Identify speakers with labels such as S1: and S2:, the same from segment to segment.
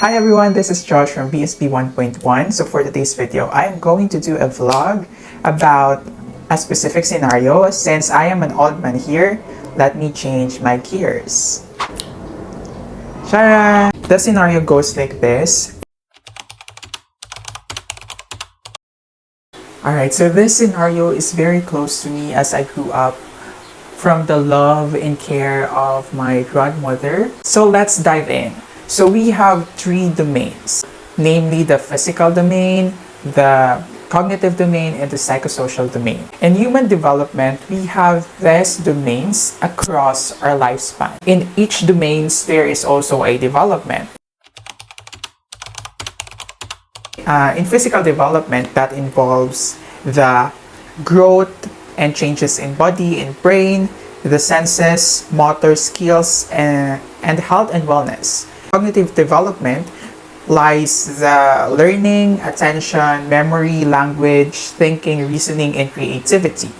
S1: Hi everyone, this is Josh from BSB 1.1. So for today's video, I am going to do a vlog about a specific scenario. Since I am an old man here, let me change my gears. Tara! The scenario goes like this. Alright, so this scenario is very close to me as I grew up from the love and care of my grandmother. So let's dive in. So we have three domains, namely the physical domain, the cognitive domain, and the psychosocial domain. In human development, we have these domains across our lifespan. In each domain, there is also a development. In physical development, that involves the growth and changes in body and brain, the senses, motor skills, and health and wellness. Cognitive development lies the learning, attention, memory, language, thinking, reasoning, and creativity.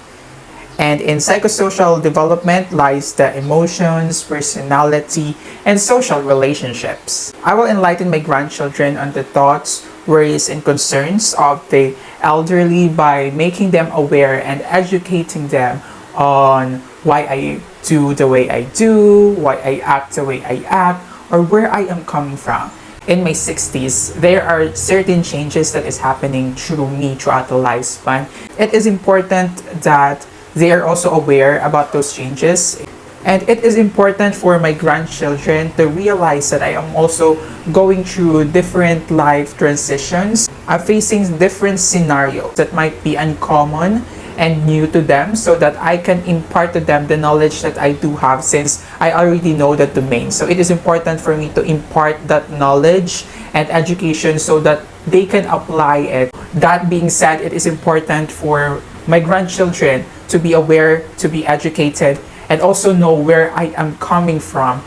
S1: And in psychosocial development lies the emotions, personality, and social relationships. I will enlighten my grandchildren on the thoughts, worries, and concerns of the elderly by making them aware and educating them on why I do the way I do, why I act the way I act, or where I am coming from. In my 60s, there are certain changes that is happening through me throughout the lifespan. It is important that they are also aware about those changes. And it is important for my grandchildren to realize that I am also going through different life transitions. I'm facing different scenarios that might be uncommon and new to them, so that I can impart to them the knowledge that I do have, since I already know that domain. So it is important for me to impart that knowledge and education so that they can apply it. That being said, it is important for my grandchildren to be aware, to be educated, and also know where I am coming from.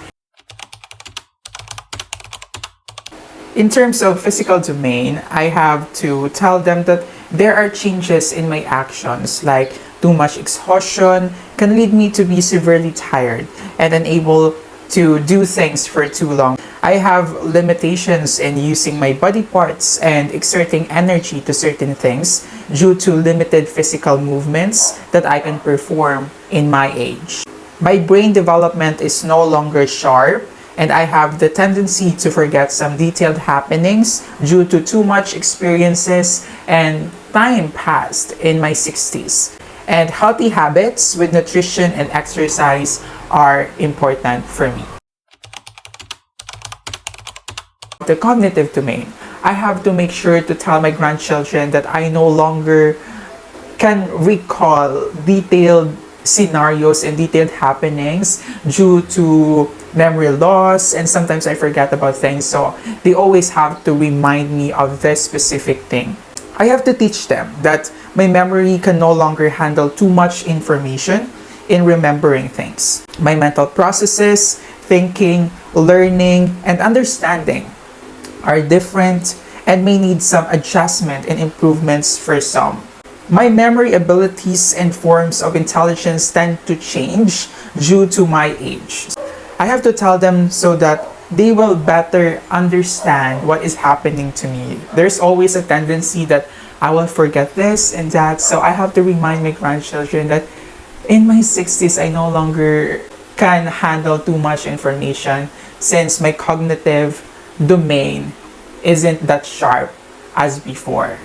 S1: In terms of physical domain, I have to tell them that there are changes in my actions, like too much exhaustion can lead me to be severely tired and unable to do things for too long. I have limitations in using my body parts and exerting energy to certain things due to limited physical movements that I can perform in my age. My brain development is no longer sharp, and I have the tendency to forget some detailed happenings due to too much experiences and time passed in my 60s. And healthy habits with nutrition and exercise are important for me. The cognitive domain, I have to make sure to tell my grandchildren that I no longer can recall detailed scenarios and detailed happenings due to memory loss, and sometimes I forget about things, so they always have to remind me of this specific thing. I have to teach them that my memory can no longer handle too much information in remembering things. My mental processes, thinking, learning, and understanding are different and may need some adjustment and improvements for some. My memory abilities and forms of intelligence tend to change due to my age. I have to tell them so that they will better understand what is happening to me. There's always a tendency that I will forget this and that, so I have to remind my grandchildren that in my 60s, I no longer can handle too much information since my cognitive domain isn't that sharp as before.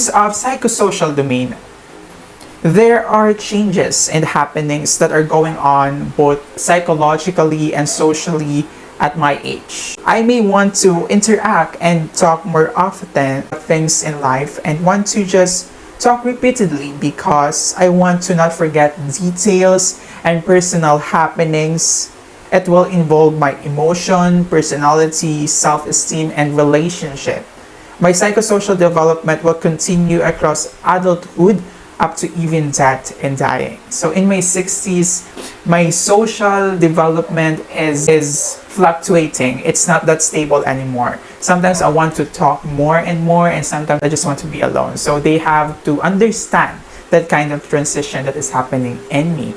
S1: Of psychosocial domain, there are changes and happenings that are going on both psychologically and socially at my age. I may want to interact and talk more often about things in life and want to just talk repeatedly because I want to not forget details and personal happenings. It will involve my emotion, personality, self-esteem, and relationship. My psychosocial development will continue across adulthood up to even death and dying. So in my 60s, my social development is fluctuating. It's not that stable anymore. Sometimes I want to talk more and more, and sometimes I just want to be alone. So they have to understand that kind of transition that is happening in me.